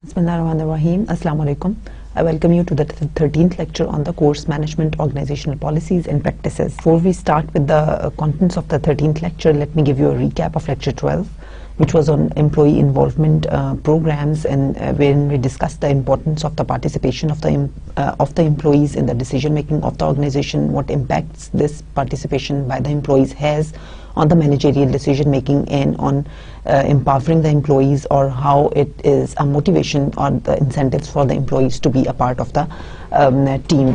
Bismillahirrahmanirrahim. Assalamu alaikum. I welcome you to the 13th lecture on the course Management, Organizational Policies and Practices. Before we start with the contents of the 13th lecture, let me give you a recap of lecture 12, which was on employee involvement programs, and when we discussed the importance of the participation of the employees in the decision making of the organization, what impacts this participation by the employees has on the managerial decision making and on empowering the employees, or how it is a motivation or the incentives for the employees to be a part of the team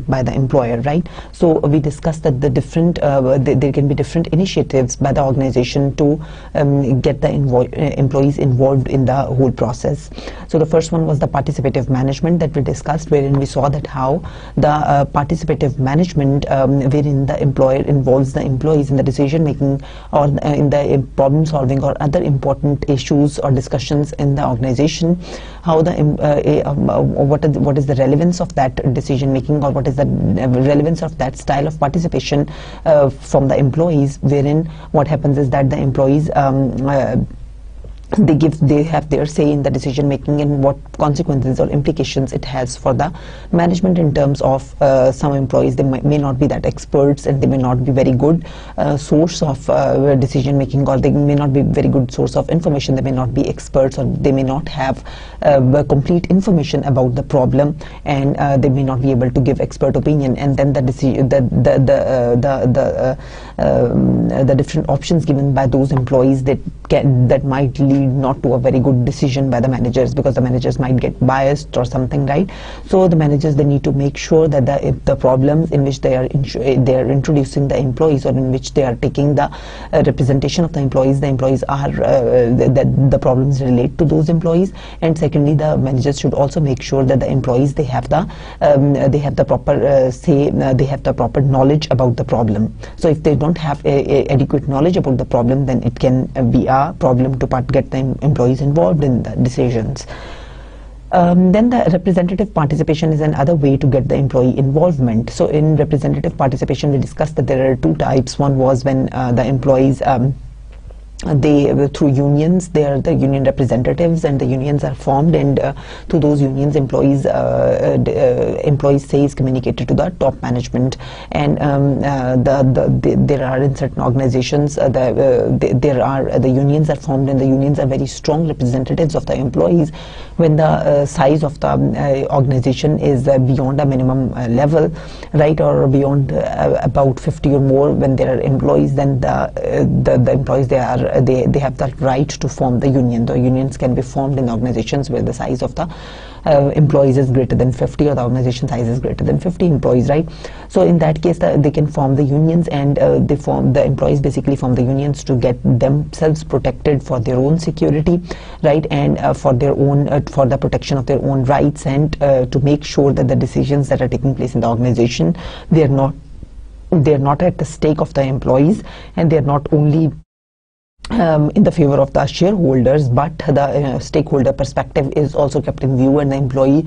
by the employer, right? So we discussed that the different there can be different initiatives by the organization to get the employees involved in the whole process. So the first one was the participative management that we discussed, wherein we saw that how the participative management wherein the employer involves the employees in the decision making or in the problem solving or other important issues or discussions in the organization, how the what is the relevance of that decision making, or what is the relevance of that style of participation from the employees, wherein what happens is that the employees they have their say in the decision making and what consequences or implications it has for the management in terms of some employees. They may not be that experts, and they may not be very good source of decision making, or they may not be very good source of information. They may not be experts, or they may not have complete information about the problem, and they may not be able to give expert opinion. And then the different options given by those employees that might lead not to a very good decision by the managers, because the managers might get biased or something, right? So the managers, they need to make sure that the problems in which they are introducing the employees, or in which they are taking the representation of the employees are that the problems relate to those employees. And secondly, the managers should also make sure that the employees, they have the proper say, they have the proper knowledge about the problem. So if they don't have adequate knowledge about the problem, then it can be a problem to get the employees involved in the decisions. Then the representative participation is another way to get the employee involvement. So in representative participation, we discussed that there are two types. One was when the employees through unions, they are the union representatives, and the unions are formed, and through those unions, employees say is communicated to the top management. And there are in certain organizations the unions are formed, and the unions are very strong representatives of the employees. When the size of the organization is beyond a minimum level, right, or beyond about 50 or more, when there are employees, then the employees, they have that right to form the union. The unions can be formed in organizations where the size of the employees is greater than 50, or the organization size is greater than 50 employees, right? So in that case, they can form the unions, and the employees basically form the unions to get themselves protected for their own security, right, and for their own for the protection of their own rights, and to make sure that the decisions that are taking place in the organization, they're not at the stake of the employees, and they're not only in the favor of the shareholders, but the stakeholder perspective is also kept in view, and the employee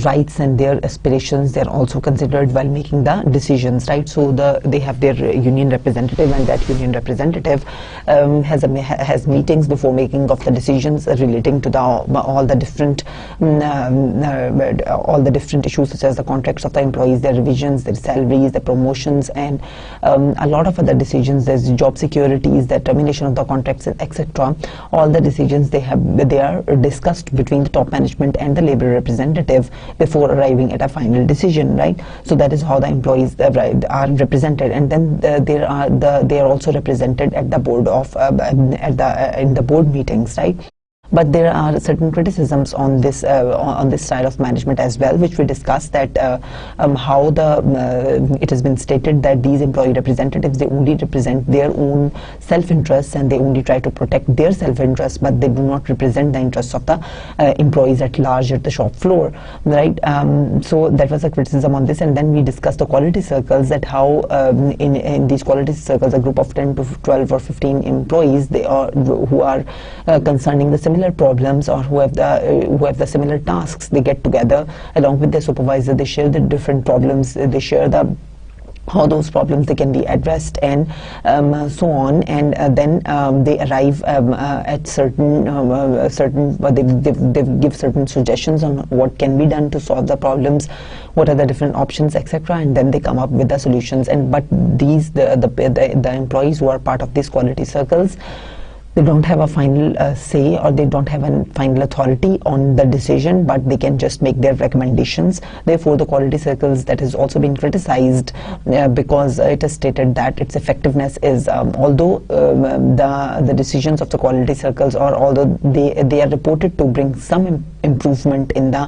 rights and their aspirations, they are also considered while making the decisions, right? So they have their union representative, and that union representative has meetings before making of the decisions relating to all the different issues, such as the contracts of the employees, their revisions, their salaries, their promotions, and a lot of other decisions. There's job securities, that termination of the contracts, etc. All the decisions, they are discussed between the top management and the labor representative before arriving at a final decision, right? So that is how the employees are represented, and then they are also represented at the board of in the board meetings, right? But there are certain criticisms on this style of management as well, which we discussed, that how it has been stated that these employee representatives, they only represent their own self-interests and they only try to protect their self-interests, but they do not represent the interests of the employees at large at the shop floor, right? So that was a criticism on this. And then we discussed the quality circles, that how in these quality circles, a group of 10 to 12 or 15 employees, they are who are concerning the similar problems, or who have the similar tasks, they get together along with their supervisor, they share the different problems, they share how those problems they can be addressed, and so on, and then they arrive at they give certain suggestions on what can be done to solve the problems, what are the different options, etc., and then they come up with the solutions. And but the employees who are part of these quality circles, they don't have a final say, or they don't have a final authority on the decision, but they can just make their recommendations. Therefore, the quality circles, that has also been criticized because it is stated that its effectiveness is, although the decisions of the quality circles, or although they are reported to bring some improvement in the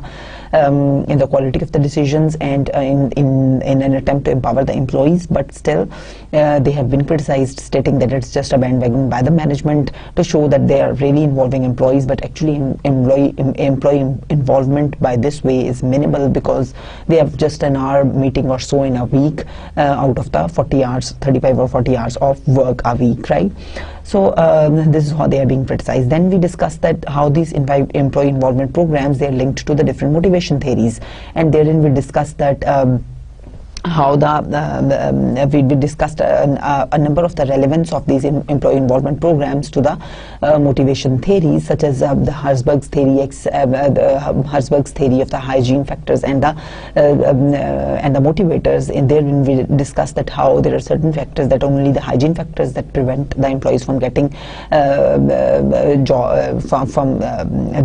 quality of the decisions and in an attempt to empower the employees, but still they have been criticized, stating that it's just a bandwagon by the management to show that they are really involving employees, but actually employee involvement by this way is minimal, because they have just an hour meeting or so in a week out of the 40 hours, 35 or 40 hours of work a week, right? So this is how they are being criticized. Then we discussed that how these employee involvement programs, they are linked to the different motivation theories, and therein we discussed that how we discussed a number of the relevance of these employee involvement programs to the motivation theories, such as the Herzberg's theory of the hygiene factors and the motivators. In there, we discussed that how there are certain factors, that only the hygiene factors, that prevent the employees from getting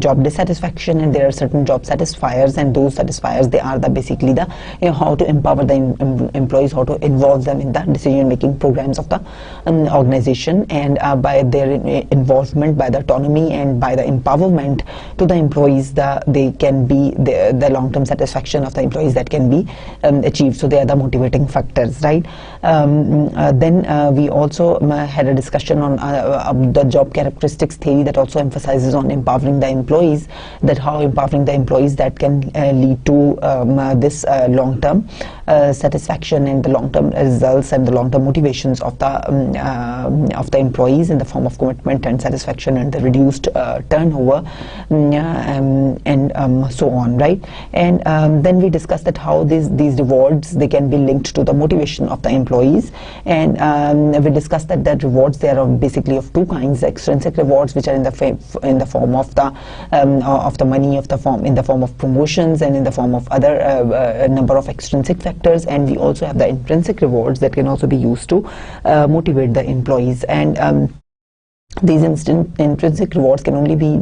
job dissatisfaction, and there are certain job satisfiers, and those satisfiers, they are basically the how to empower the employees, how to involve them in the decision-making programs of the organization, and by their involvement, by the autonomy and by the empowerment to the employees, they can be the long-term satisfaction of the employees that can be achieved. So they are the motivating factors, right? Then we also had a discussion on the job characteristics theory, that also emphasizes on empowering the employees, that how empowering the employees that can lead to this long-term satisfaction and the long-term results and the long-term motivations of the employees in the form of commitment and satisfaction and the reduced turnover, and so on, right? And then we discussed that how these rewards, they can be linked to the motivation of the employees, and we discussed that the rewards, they are basically of two kinds: the extrinsic rewards, which are in the form of the money, in the form of promotions, and in the form of other number of extrinsic factors, and we also have the intrinsic rewards that can also be used to motivate the employees. And these intrinsic rewards can only be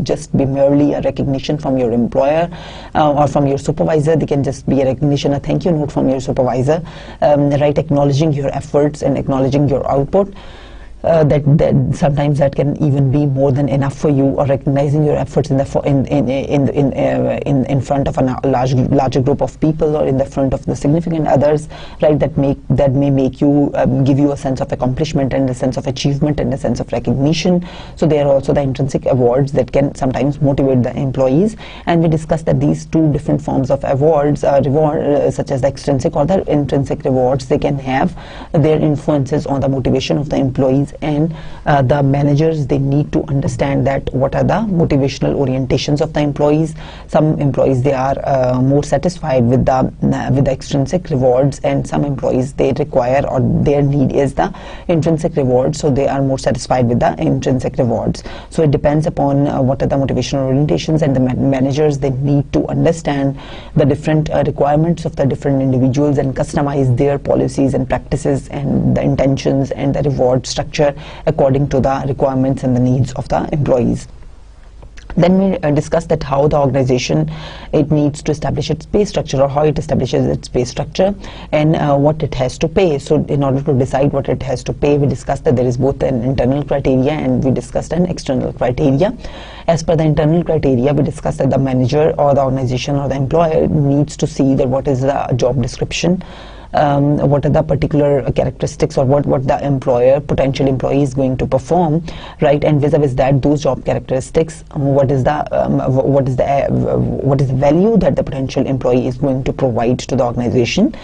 merely a recognition from your employer or from your supervisor. They can just be a recognition, a thank you note from your supervisor, right, acknowledging your efforts and acknowledging your output. That sometimes that can even be more than enough for you, or recognizing your efforts in front of a larger group of people, or in the front of the significant others, right? That may make you give you a sense of accomplishment and a sense of achievement and a sense of recognition. So there are also the intrinsic awards that can sometimes motivate the employees, and we discussed that these two different forms of awards, such as the extrinsic or the intrinsic rewards, they can have their influences on the motivation of the employees. And the managers, they need to understand that what are the motivational orientations of the employees. Some employees, they are more satisfied with the extrinsic rewards, and some employees, they require, or their need is the intrinsic rewards, so they are more satisfied with the intrinsic rewards. So it depends upon what are the motivational orientations, and the managers, they need to understand the different requirements of the different individuals and customize their policies and practices and the intentions and the reward structure according to the requirements and the needs of the employees. Then we discussed that how the organization, it needs to establish its pay structure, or how it establishes its pay structure, and what it has to pay. So in order to decide what it has to pay, we discussed that there is both an internal criteria and we discussed an external criteria. As per the internal criteria, we discussed that the manager or the organization or the employer needs to see that what is the job description, what are the particular characteristics, or what the potential employee is going to perform, right? And vis-a-vis that, those job characteristics, what is the value that the potential employee is going to provide to the organization,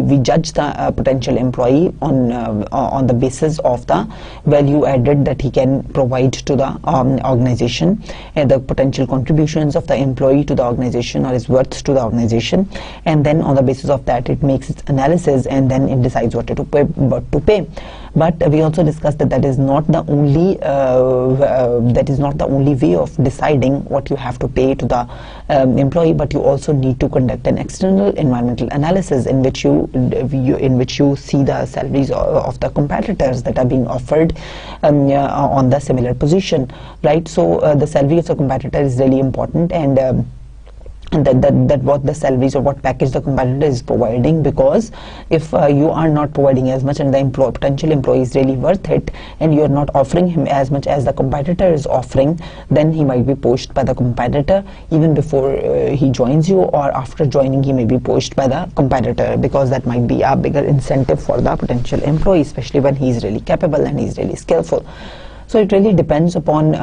we judge the potential employee on the basis of the value added that he can provide to the organization, and the potential contributions of the employee to the organization or his worth to the organization, and then on the basis of that it makes its analysis, and then it decides what to pay. But we also discussed that that is not the only way of deciding what you have to pay to the employee, but you also need to conduct an external environmental analysis in which you see the salaries of the competitors that are being offered on the similar position, right? So the salary of the competitor is really important, and that what the salaries or what package the competitor is providing, because if you are not providing as much and the potential employee is really worth it, and you are not offering him as much as the competitor is offering, then he might be poached by the competitor even before he joins you, or after joining he may be poached by the competitor, because that might be a bigger incentive for the potential employee, especially when he is really capable and he is really skillful. So it really depends upon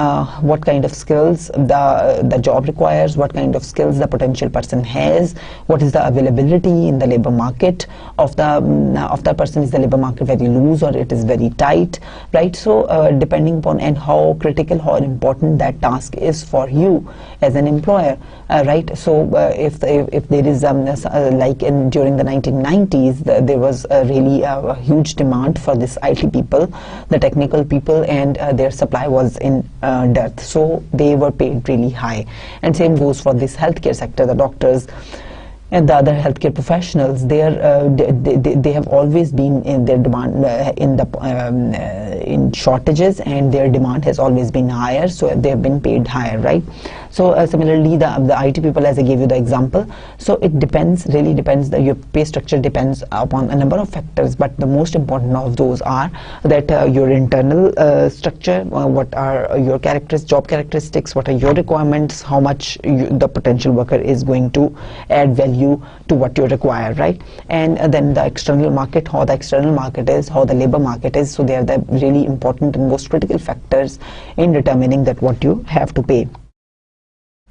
what kind of skills the job requires, what kind of skills the potential person has, what is the availability in the labor market of the person. Is the labor market very loose or it is very tight, right? So depending upon and how critical, how important that task is for you as an employer, right? So if there is like during the 1990s, there was really a huge demand for this IT people, the technical people, and their supply was in dearth, so they were paid really high. And same goes for this healthcare sector, the doctors and the other healthcare professionals. They have always been in their demand in shortages, and their demand has always been higher, so they have been paid higher, right? So similarly, the IT people, as I gave you the example, so it really depends. Your pay structure depends upon a number of factors, but the most important of those are that your internal structure, what are your job characteristics, what are your requirements, how much the potential worker is going to add value to what you require, right? And then the external market, how the external market is, how the labor market is. So they are the really important and most critical factors in determining that what you have to pay.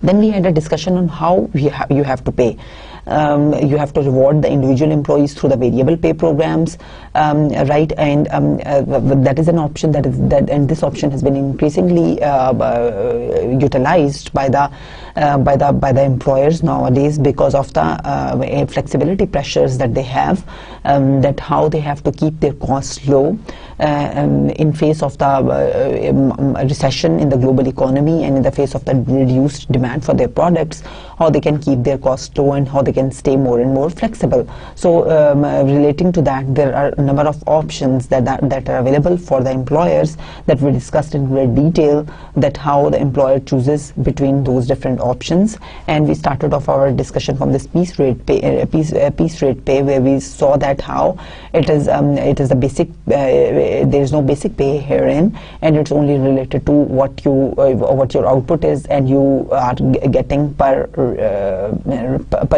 Then we had a discussion on how you have to pay. You have to reward the individual employees through the variable pay programs, right? And that is an option and this option has been increasingly utilized by the employers nowadays, because of the flexibility pressures that they have, that how they have to keep their costs low in face of the recession in the global economy, and in the face of the reduced demand for their products, how they can keep their costs low and how they can stay more and more flexible. So relating to that, there are a number of options that are available for the employers that we discussed in great detail, that how the employer chooses between those different options. And we started off our discussion from this piece rate pay, where we saw that how it is a basic, there is no basic pay herein, and it's only related to what your output is, and you are getting per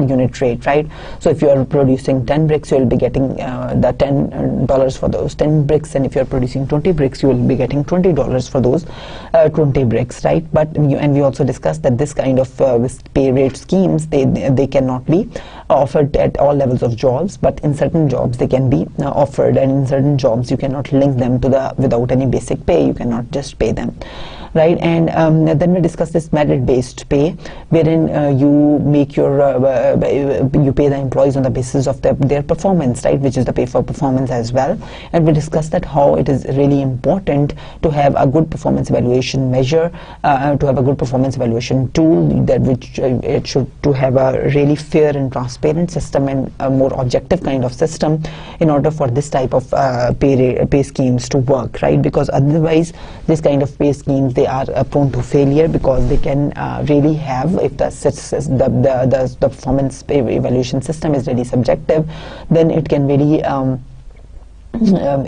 unit rate, right? So if you are producing 10 bricks, you will be getting the $10 for those 10 bricks, and if you are producing 20 bricks, you will be getting $20 for those 20 bricks, right? But and we also discussed that this kind of pay rate schemes, they cannot be offered at all levels of jobs, but in certain jobs they can be offered, and in certain jobs you cannot link them to without any basic pay. You cannot just pay them. right? And then we discuss this merit-based pay, wherein you make your you pay the employees on the basis of their performance, right, which is the pay for performance as well. And we discuss that how it is really important to have a good performance evaluation measure, to have a good performance evaluation tool, that which it should to have a really fair and transparent system and a more objective kind of system in order for this type of pay schemes to work, right? Because otherwise this kind of pay schemes, they are prone to failure, because they can really have, if the performance pay evaluation system is really subjective, then it can really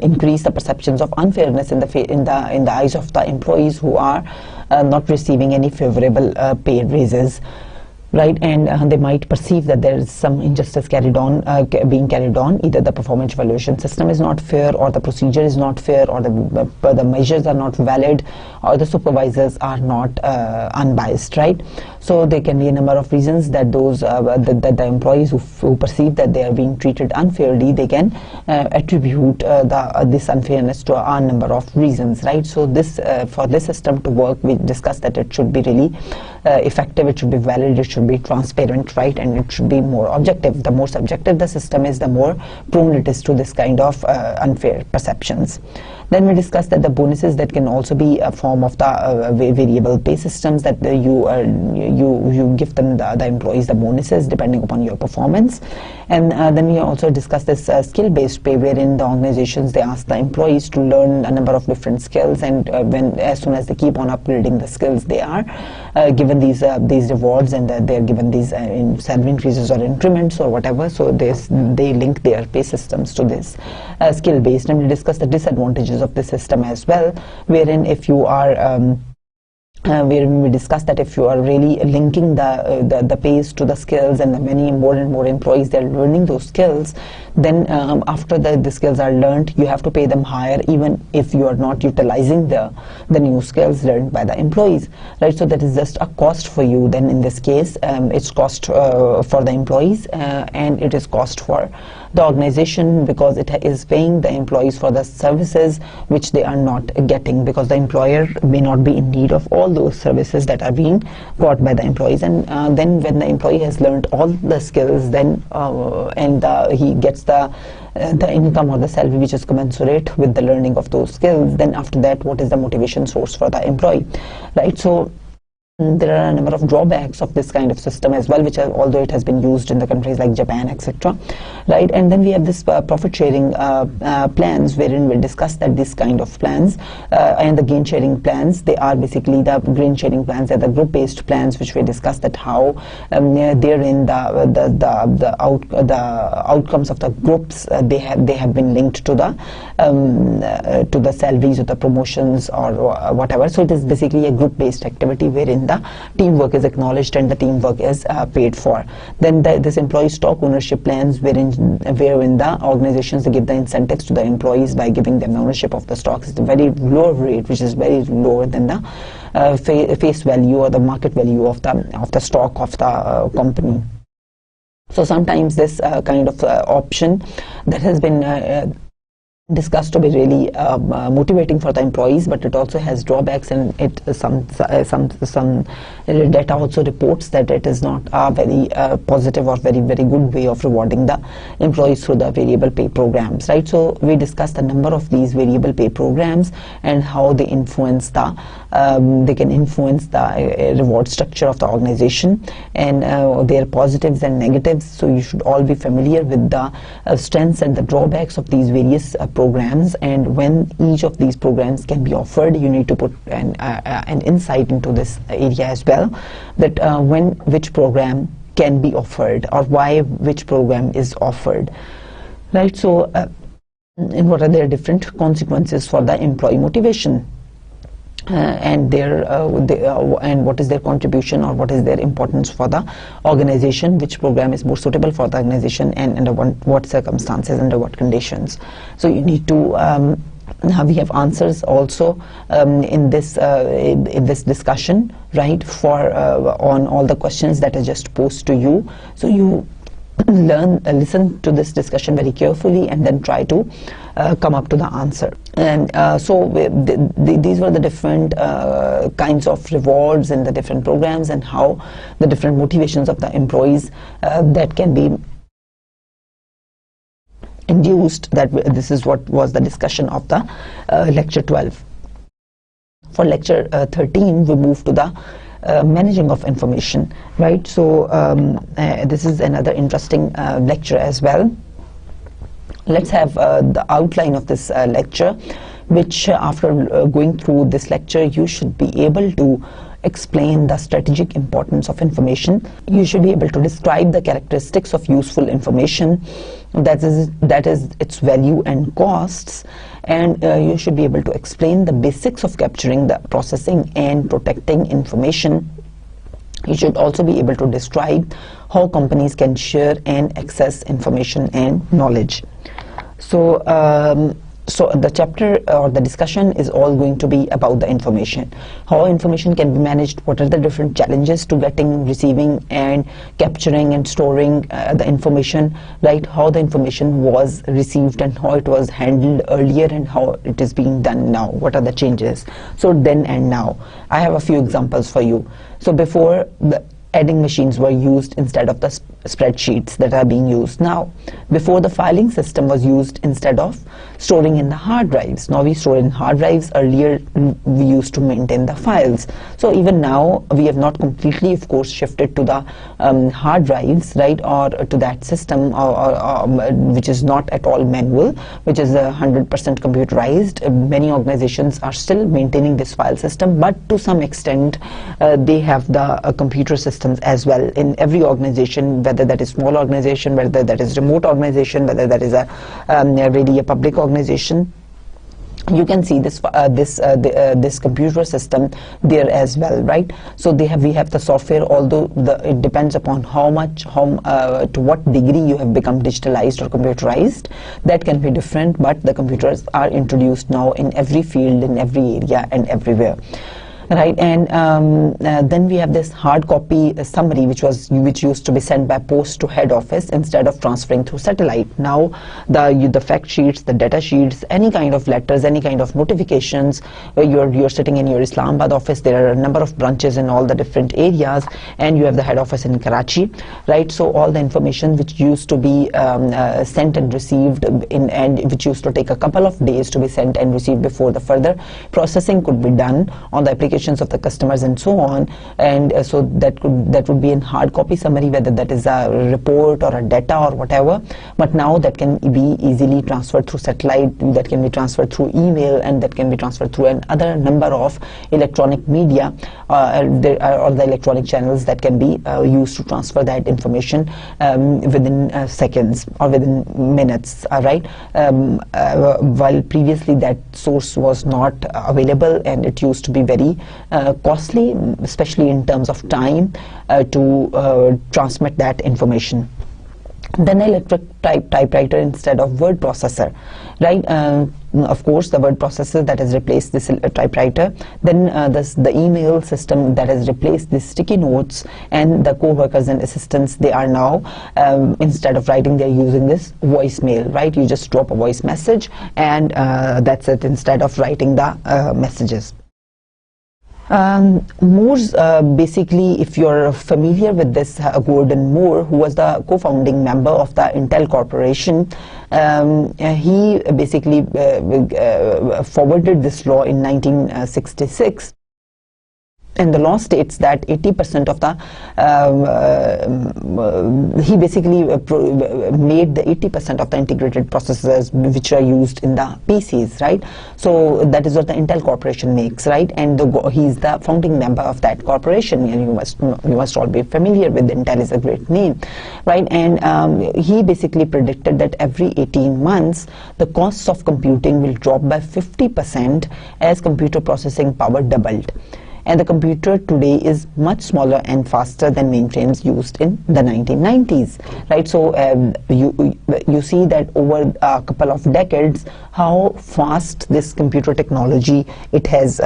increase the perceptions of unfairness in the eyes of the employees who are not receiving any favorable pay raises, right? And they might perceive that there is some injustice being carried on. Either the performance evaluation system is not fair, or the procedure is not fair, or the measures are not valid, or the supervisors are not unbiased, right? So there can be a number of reasons that the employees who perceive that they are being treated unfairly, they can attribute this unfairness to a number of reasons, right? So this for this system to work, we discussed that it should be really effective, it should be valid, it should be transparent, right? And it should be more objective. The more subjective the system is, the more prone it is to this kind of unfair perceptions. Then we discussed that the bonuses, that can also be a form of the variable pay systems, that you give them the employees the bonuses depending upon your performance. And then we also discussed this skill-based pay, wherein the organizations, they ask the employees to learn a number of different skills, and as soon as they keep on upgrading the skills, they are given these rewards, and they are given these salary increases or increments or whatever. So they link their pay systems to this skill-based. And we discussed the disadvantages of the system as well, wherein if you are wherein we discussed that if you are really linking the pays to the skills, and the more and more employees, they're learning those skills, then after the skills are learned, you have to pay them higher, even if you are not utilizing the new skills learned by the employees, right? So that is just a cost for you. Then in this case, it's cost for the employees, and it is cost for the organization, because it is paying the employees for the services which they are not getting, because the employer may not be in need of all those services that are being got by the employees. And then when the employee has learned all the skills, then he gets the income or the salary which is commensurate with the learning of those skills, then after that, what is the motivation source for the employee, right? So there are a number of drawbacks of this kind of system as well, which although it has been used in the countries like Japan, etc., right? And then we have this profit sharing plans, wherein we discuss that this kind of plans and the gain sharing plans, they are basically the gain sharing plans, are the group based plans, which we discussed that how therein the outcomes of the groups, they have been linked to the salaries or the promotions or whatever. So it is basically a group based activity, wherein the teamwork is acknowledged and the teamwork is paid for. Then this employee stock ownership plans, wherein the organizations, they give the incentives to the employees by giving them ownership of the stocks at a very low rate, which is very lower than the face value or the market value of the stock of the company. So sometimes this kind of option that has been discussed to be really motivating for the employees, but it also has drawbacks, and some data also reports that it is not a very positive or very good way of rewarding the employees through the variable pay programs, right? So we discussed a number of these variable pay programs and how they influence they can influence the reward structure of the organization, and their positives and negatives. So you should all be familiar with the strengths and the drawbacks of these various programs, and when each of these programs can be offered, you need to put an insight into this area as well, that which program can be offered, or why which program is offered, right? So and what are their different consequences for the employee motivation, and and what is their contribution, or what is their importance for the organization, which program is more suitable for the organization, and under what circumstances, under what conditions. So you need to now we have answers also in this discussion, right, for on all the questions that I just posed to you. So you listen to this discussion very carefully, and then try to come up to the answer. And these were the different kinds of rewards in the different programs, and how the different motivations of the employees that can be induced. That this is what was the discussion of the lecture 12. For lecture 13, we move to the managing of information, right? So this is another interesting lecture as well. Let's have the outline of this lecture, which after going through this lecture, you should be able to explain the strategic importance of information. You should be able to describe the characteristics of useful information, that is its value and costs, and you should be able to explain the basics of capturing, the processing and protecting information. You should also be able to describe how companies can share and access information and knowledge. So so the chapter or the discussion is all going to be about the information, how information can be managed, what are the different challenges to getting, receiving and capturing and storing the information, right? How the information was received and how it was handled earlier and how it is being done now, what are the changes. So then and now, I have a few examples for you. So before, the adding machines were used instead of the spreadsheets that are being used now. Before, the filing system was used instead of storing in the hard drives. Now we store in hard drives. Earlier we used to maintain the files. So even now we have not completely, of course, shifted to the hard drives, right, or to that system which is not at all manual, which is 100% computerized. Many organizations are still maintaining this file system, but to some extent they have the computer systems as well in every organization, whether that is small organization, whether that is remote organization, whether that is really a public organization. You can see this this computer system there as well, right? So we have the software, although it depends upon to what degree you have become digitalized or computerized. That can be different, but the computers are introduced now in every field, in every area and everywhere. Right, and then we have this hard copy summary, which used to be sent by post to head office instead of transferring through satellite. Now the fact sheets, the data sheets, any kind of letters, any kind of notifications. You're sitting in your Islamabad office. There are a number of branches in all the different areas, and you have the head office in Karachi, right? So all the information which used to be sent and received and which used to take a couple of days to be sent and received before the further processing could be done on the application of the customers and so on, and so that would be in hard copy summary, whether that is a report or a data or whatever. But now that can be easily transferred through satellite, that can be transferred through email, and that can be transferred through another number of electronic media or the electronic channels that can be used to transfer that information within seconds or within minutes, right? While previously that source was not available, and it used to be very costly, especially in terms of time, to transmit that information. Then electric typewriter instead of word processor, right? Of course, the word processor that has replaced this typewriter. Then the email system that has replaced the sticky notes, and the co-workers and assistants, they are now instead of writing, they're using this voicemail, right? You just drop a voice message, and that's it, instead of writing the messages. Moore's, basically, if you're familiar with this, Gordon Moore, who was the co-founding member of the Intel Corporation, he basically forwarded this law in 1966. And the law states that 80% of the, he basically made the 80% of the integrated processors which are used in the PCs, right? So that is what the Intel Corporation makes, right? And he's the founding member of that corporation, and you must all be familiar with Intel. Is a great name, right? And he basically predicted that every 18 months the costs of computing will drop by 50% as computer processing power doubled. and the computer today is much smaller and faster than mainframes used in the 1990s, right? So you see that over a couple of decades how fast this computer technology it has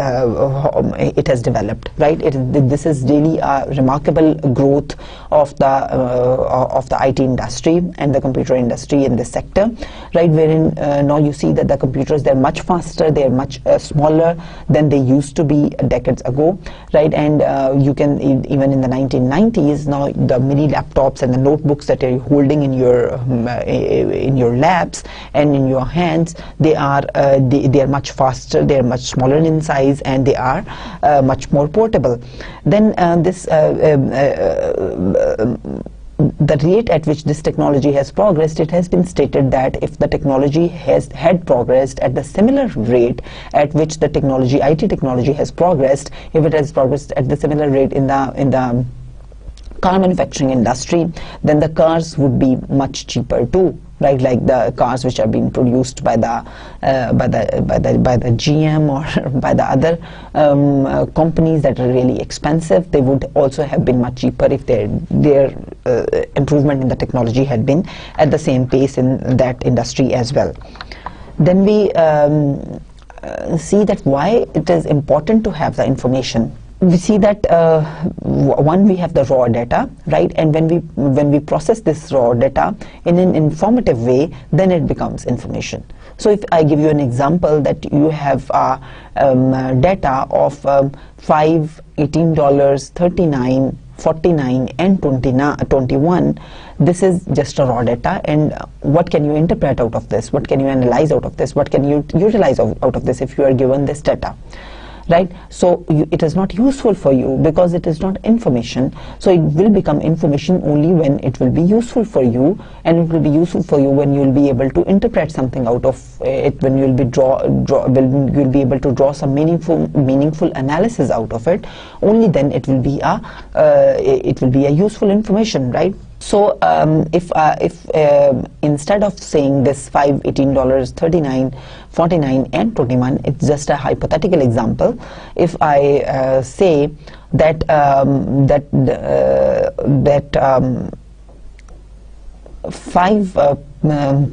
developed, right? This is really a remarkable growth of the IT industry and the computer industry in this sector, right? Wherein now you see that the computers, they're much faster, they're much smaller than they used to be decades ago, right? And you can even in the 1990s, now the mini laptops and the notebooks that you're holding in your laps and in your hands, they are much faster, they are much smaller in size, and they are much more portable. Then the rate at which this technology has progressed, it has been stated that if the technology had progressed at the similar rate at which the IT technology has progressed, if it has progressed at the similar rate in the car manufacturing industry, then the cars would be much cheaper too, right? Like the cars which are being produced by the GM or by the other companies that are really expensive, they would also have been much cheaper if their improvement in the technology had been at the same pace in that industry as well. Then we see that why it is important to have the information. We see that one, we have the raw data, right? And when we process this raw data in an informative way, then it becomes information. So if I give you an example that you have data of $5, $18, $39, 49 and 21, this is just a raw data, and what can you interpret out of this? What can you analyze out of this? What can you utilize out of this if you are given this data? Right? So it is not useful for you because it is not information. So it will become information only when it will be useful for you, and it will be useful for you when you will be able to interpret something out of it, when you will be you'll be able to draw some meaningful analysis out of it. Only then it will be a useful information, right? So if instead of saying this $5, $18, 39, 49 and 21, it's just a hypothetical example. If I say that five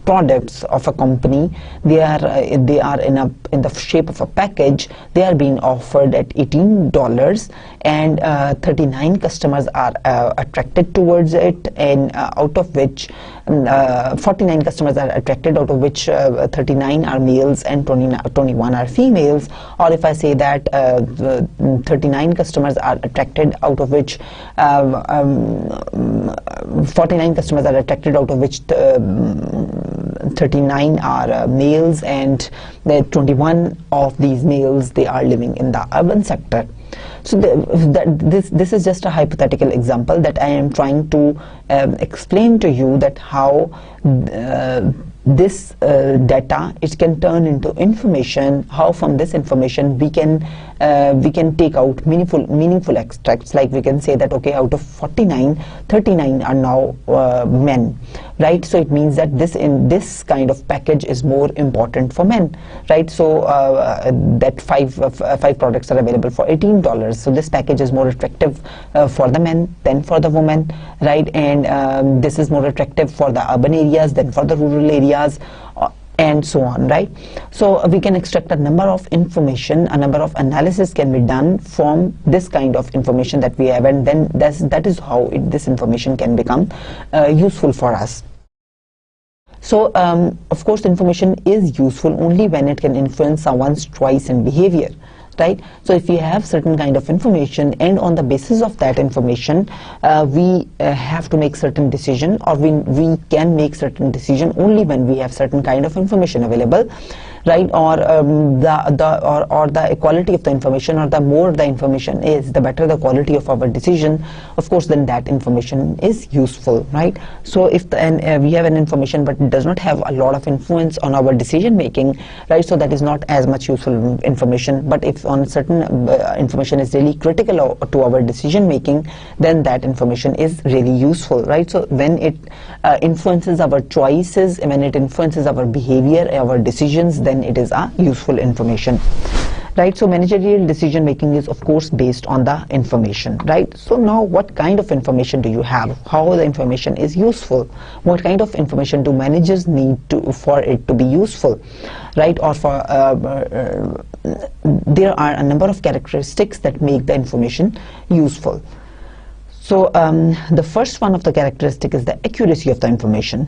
products of a company, they are in the shape of a package, they are being offered at $18, and 39 customers are attracted towards it, and out of which 49 customers are attracted, out of which 39 are males and 21 are females. Or if I say that 39 customers are attracted, out of which 49 customers are attracted, out of which 39 are males, and the 21 of these males, they are living in the urban sector. So this is just a hypothetical example that I am trying to explain to you that how this data, it can turn into information, how from this information we can take out meaningful extracts. Like we can say that, okay, out of 49, 39 are now men, right? So it means that this kind of package is more important for men, right? So that five products are available for $18. So this package is more attractive for the men than for the women, right? And this is more attractive for the urban areas than for the rural areas, and so on, right? So we can extract a number of information, a number of analysis can be done from this kind of information that we have, and then that is how this information can become useful for us. So of course information is useful only when it can influence someone's choice and behavior, right? So if we have certain kind of information, and on the basis of that information we have to make certain decision, or we can make certain decision only when we have certain kind of information available, right? Or the quality of the information, or the more the information is, the better the quality of our decision, of course, then that information is useful, right? So if we have an information but it does not have a lot of influence on our decision making, right, so that is not as much useful information. But if on certain information is really critical to our decision making, then that information is really useful, right? So when it influences our choices, when it influences our behavior, our decisions, then it is a useful information, right? So managerial decision making is of course based on the information, right? So now what kind of information do you have, how the information is useful, what kind of information do managers need to for it to be useful, right? Or for there are a number of characteristics that make the information useful. So the first one of the characteristic is the accuracy of the information.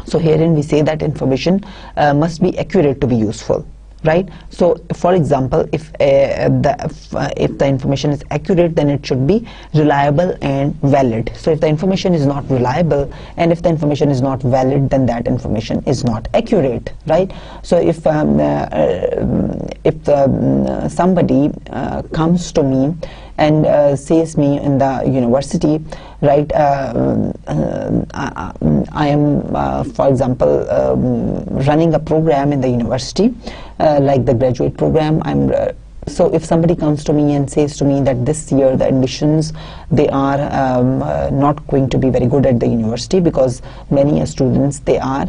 So herein we say that information must be accurate to be useful, right? So for example, if the information is accurate, then it should be reliable and valid. So if the information is not reliable and if the information is not valid, then that information is not accurate, right? So if somebody comes to me and says me in the university, right, I am for example running a program in the university, like the graduate program. So if somebody comes to me and says to me that this year the admissions, they are not going to be very good at the university because many students, they are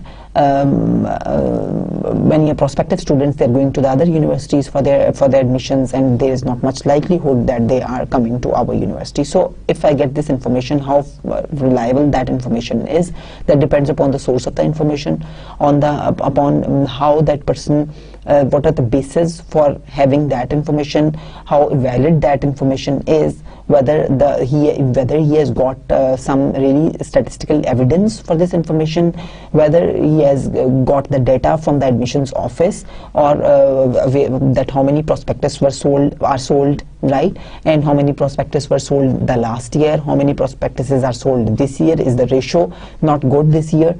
many prospective students, they're going to the other universities for their admissions, and there is not much likelihood that they are coming to our university. So if I get this information, how reliable that information is, that depends upon the source of the information, upon how that person, what are the basis for having that information, how valid that information is, whether he has got some really statistical evidence for this information, whether he has got the data from the admissions office, or that how many prospectus are sold, right, and how many prospectus were sold the last year, how many prospectuses are sold this year, is the ratio not good this year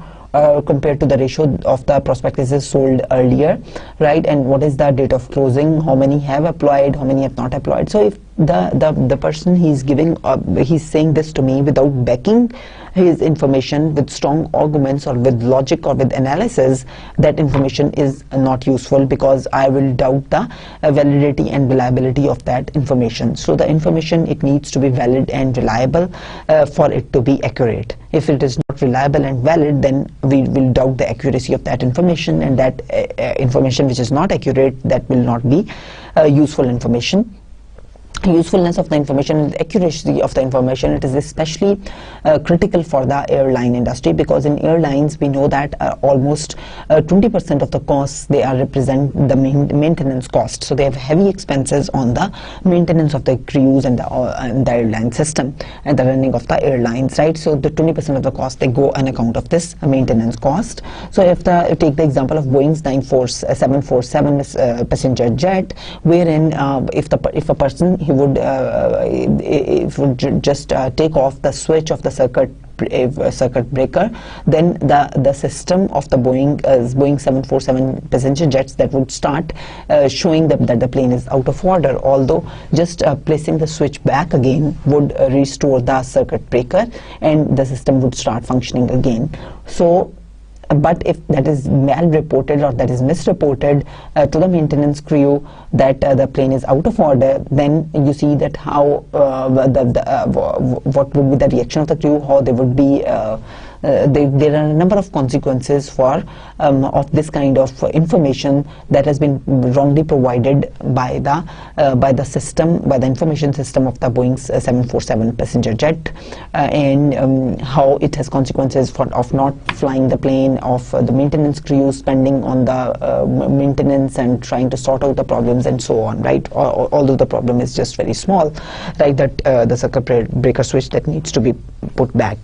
compared to the ratio of the prospectuses sold earlier, right? And what is the date of closing, how many have applied, how many have not applied. So if the person he's saying this to me without backing his information with strong arguments or with logic or with analysis, that information is not useful, because I will doubt the validity and reliability of that information. So the information, it needs to be valid and reliable for it to be accurate. If it is not reliable and valid, then we will doubt the accuracy of that information, and that information which is not accurate, that will not be useful information. Usefulness of the information and accuracy of the information, it is especially critical for the airline industry, because in airlines we know that almost 20% of the costs, they represent the maintenance cost. So they have heavy expenses on the maintenance of the crews and the airline system and the running of the airlines, right? So the 20% of the cost, they go on account of this maintenance cost. So if take the example of Boeing's 747 passenger jet, wherein if a person, he would just take off the switch of the circuit breaker, then the system of the Boeing 747 passenger jets, that would start showing that the plane is out of order, although just placing the switch back again would restore the circuit breaker and the system would start functioning again. So but if that is mal-reported or that is misreported to the maintenance crew that the plane is out of order, then you see that how what would be the reaction of the crew, how they would be there are a number of consequences for of this kind of information that has been wrongly provided by the system, by the information system of the Boeing 747 passenger jet, and how it has consequences of not flying the plane, of the maintenance crew spending on the maintenance and trying to sort out the problems and so on, right? Although the problem is just very small, right, that the circuit breaker switch that needs to be put back.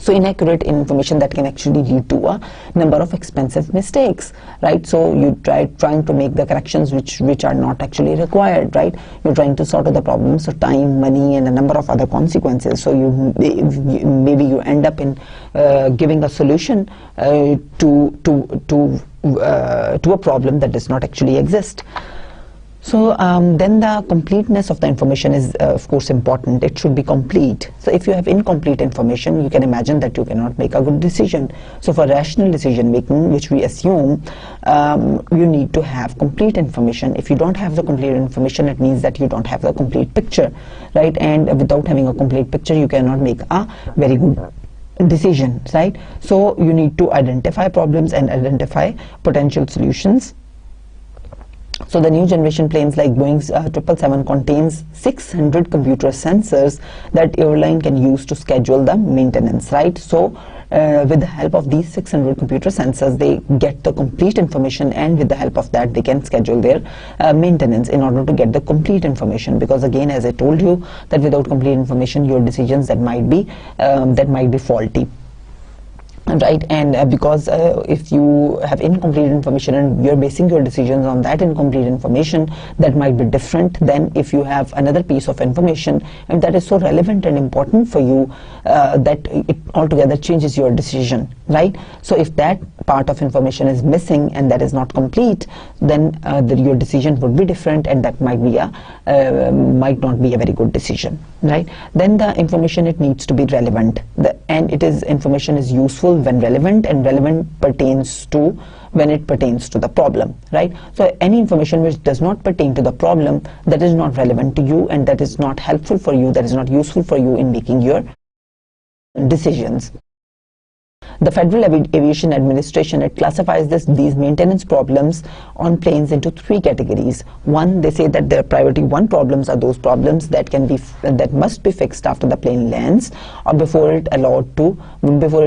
So inaccurate information that can actually lead to a number of expensive mistakes, right? So you trying to make the corrections which are not actually required, right? You're trying to sort out the problems, so time, money, and a number of other consequences. So maybe you end up in giving a solution to a problem that does not actually exist. So then the completeness of the information is of course important. It should be complete. So if you have incomplete information, you can imagine that you cannot make a good decision. So for rational decision making, which we assume, you need to have complete information. If you don't have the complete information, it means that you don't have the complete picture, right? And without having a complete picture, you cannot make a very good decision, right? So you need to identify problems and identify potential solutions. So the new generation planes like Boeing 777 contains 600 computer sensors that airline can use to schedule the maintenance, right? So with the help of these 600 computer sensors, they get the complete information, and with the help of that, they can schedule their maintenance in order to get the complete information. Because again, as I told you, that without complete information, your decisions that might be faulty. Right, and because if you have incomplete information and you're basing your decisions on that incomplete information, that might be different than if you have another piece of information and that is so relevant and important for you that it altogether changes your decision, right? So if that part of information is missing and that is not complete, then your decision would be different, and that might not be a very good decision, right? Then the information, it needs to be relevant, and information is useful when relevant, and relevant pertains to when it pertains to the problem, right? So any information which does not pertain to the problem, that is not relevant to you, and that is not helpful for you, that is not useful for you in making your decisions. The Federal Aviation Administration, it classifies these maintenance problems on planes into 3 categories. One, they say that their priority 1 problems are those problems that must be fixed after the plane lands or before it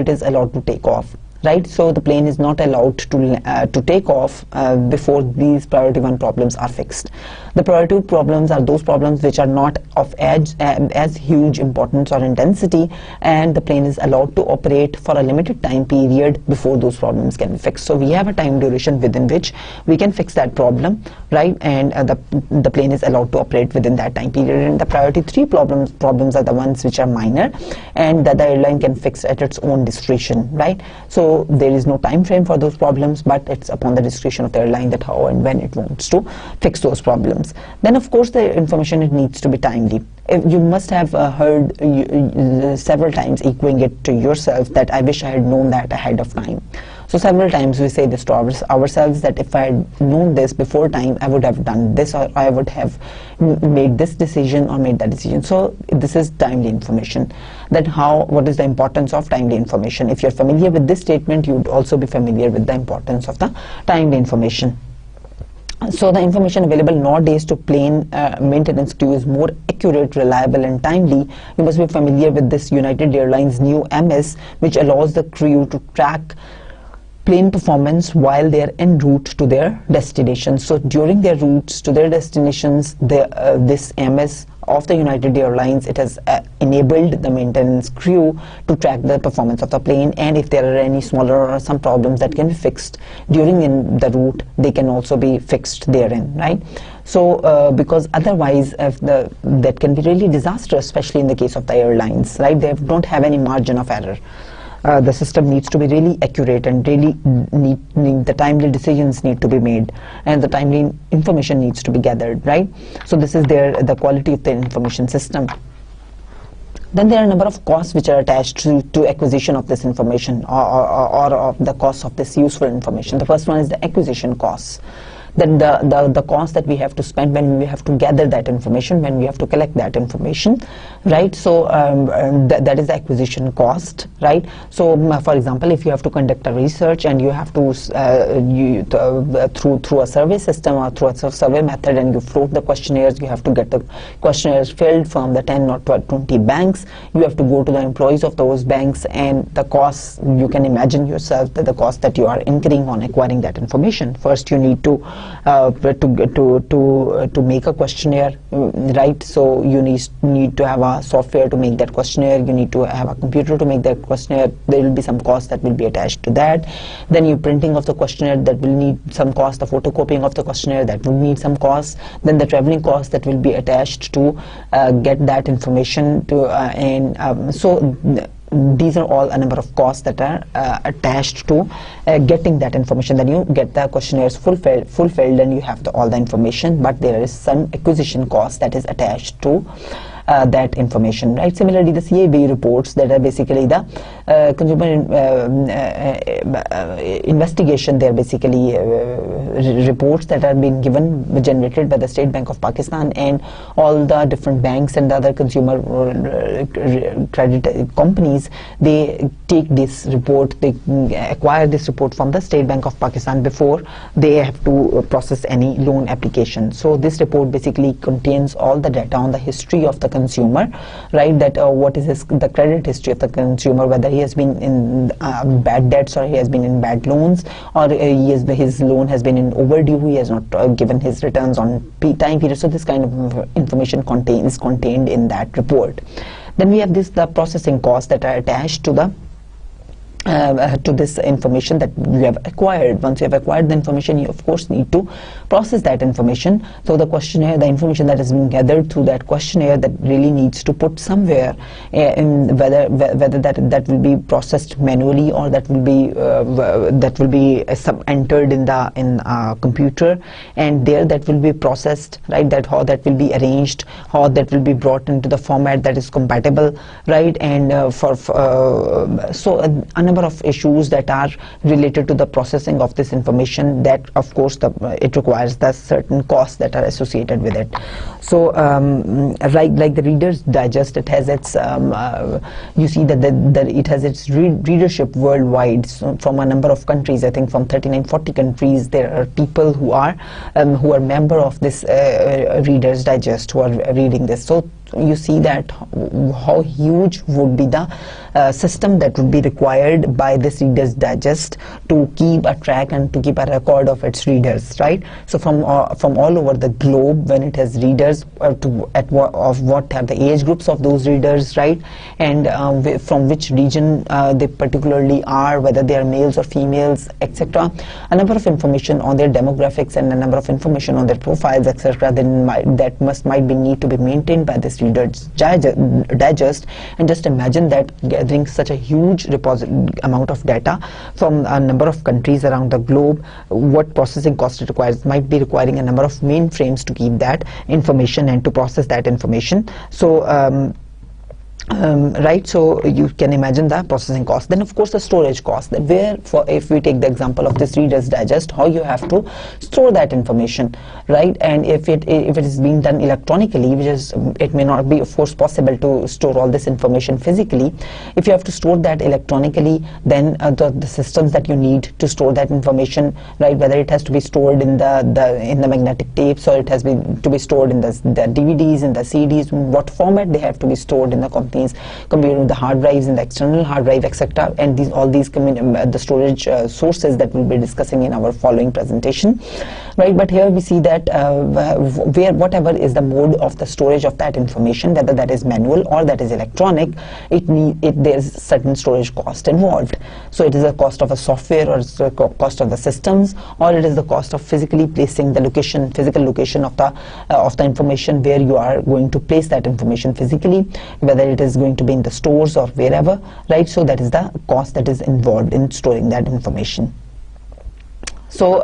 is allowed to take off. Right, so the plane is not allowed to take off before these priority 1 problems are fixed. The priority 2 problems are those problems which are not of as huge importance or intensity, and the plane is allowed to operate for a limited time period before those problems can be fixed. So we have a time duration within which we can fix that problem, right? And the plane is allowed to operate within that time period. And the priority 3 problems are the ones which are minor and that the airline can fix at its own discretion, right? So there is no time frame for those problems, but it's upon the discretion of the airline that how and when it wants to fix those problems. Then of course the information, it needs to be timely. You must have heard several times echoing it to yourself that I wish I had known that ahead of time. So several times we say this to ourselves that if I had known this before time, I would have done this, or I would have made this decision or made that decision. So this is timely information. Then what is the importance of timely information? If you're familiar with this statement, you would also be familiar with the importance of the timely information. So the information available nowadays to plane maintenance crew is more accurate, reliable and timely. You must be familiar with this United Airlines new MS, which allows the crew to track plane performance while they are en route to their destination. So during their routes to their destinations, this MS of the United Airlines, it has enabled the maintenance crew to track the performance of the plane, and if there are any smaller or some problems that can be fixed during the route, they can also be fixed therein, right? So because otherwise that can be really disastrous, especially in the case of the airlines, right? They don't have any margin of error. The system needs to be really accurate, and really the timely decisions need to be made, and the timely information needs to be gathered, right? So this is the quality of the information system. Then there are a number of costs which are attached to acquisition of this information or of the cost of this useful information. The first one is the acquisition costs. Then the cost that we have to spend when we have to gather that information, when we have to collect that information, right? So that is the acquisition cost, right? So for example, if you have to conduct a research and you have to through a survey system or through a survey method, and you float the questionnaires, you have to get the questionnaires filled from the 10 or 20 banks. You have to go to the employees of those banks, and the costs, you can imagine yourself that the cost that you are incurring on acquiring that information. First you need to make a questionnaire, right? So you need to have a software to make that questionnaire. You need to have a computer to make that questionnaire. There will be some cost that will be attached to that. Then you printing of the questionnaire, that will need some cost. The photocopying of the questionnaire, that will need some cost. Then the traveling cost that will be attached to get that information to so these are all a number of costs that are attached to getting that information. Then you get the questionnaires fulfilled and you have all the information, but there is some acquisition cost that is attached to that information, right? Similarly, the CAB reports that are basically the consumer investigation, they are basically reports that are being generated by the State Bank of Pakistan, and all the different banks and other consumer credit companies, they take this report, they acquire this report from the State Bank of Pakistan before they have to process any loan application. So this report basically contains all the data on the history of the consumer, right? That what is the credit history of the consumer, whether he has been in bad debts, or he has been in bad loans, or his loan has been in overdue, he has not given his returns on time period. So this kind of information is contained in that report. Then we have the processing costs that are attached to this information that you have acquired. Once you have acquired the information, you of course need to process that information. So the questionnaire, the information that has been gathered through that questionnaire, that really needs to put somewhere in whether that will be processed manually, or that will be entered in the computer, and there that will be processed, right? That how that will be arranged, how that will be brought into the format that is compatible, right? And so a number of issues that are related to the processing of this information, that of course it requires the certain costs that are associated with it. So like the Reader's Digest, it has its you see that it has its readership worldwide. So from a number of countries, I think from 39-40 countries, there are people who are member of this Reader's Digest, who are reading this. So you see that how huge would be the system that would be required by this Reader's Digest to keep a track and to keep a record of its readers, right? So from all over the globe, when it has readers, what are the age groups of those readers, right? And from which region they particularly are, whether they are males or females, etc. A number of information on their demographics and a number of information on their profiles, etc. Then that might need to be maintained by this Reader's Digest. And just imagine that gathering such a huge amount of data from a number of countries around the globe, what processing cost it requires. Might be requiring a number of mainframes to keep that information and to process that information. So right, so you can imagine the processing cost. Then of course the storage cost, that if we take the example of this Reader's Digest, how you have to store that information, right? And if it is being done electronically, it may not be of course possible to store all this information physically. If you have to store that electronically, then the systems that you need to store that information, right, whether it has to be stored in the magnetic tapes, or it has to be stored in the DVDs, in the CDs, what format they have to be stored in the computer, the hard drives and the external hard drive, etc. And the storage sources that we'll be discussing in our following presentation, right? But here we see that whatever is the mode of the storage of that information, whether that is manual or that is electronic, there's certain storage cost involved. So it is a cost of a software, or it's a cost of the systems, or it is the cost of physically placing the physical location of the information, where you are going to place that information physically, whether it is going to be in the stores or wherever, right? So that is the cost that is involved in storing that information. So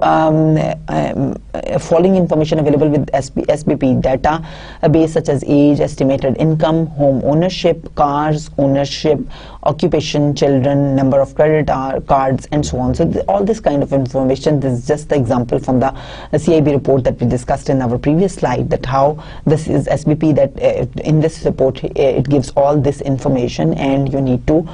following information available with SBP data base, such as age, estimated income, home ownership, cars ownership, occupation, children, number of credit cards, and so on. So all this kind of information, this is just the example from the CIB report that we discussed in our previous slide, that how this is SBP, that in this report it gives all this information, and you need to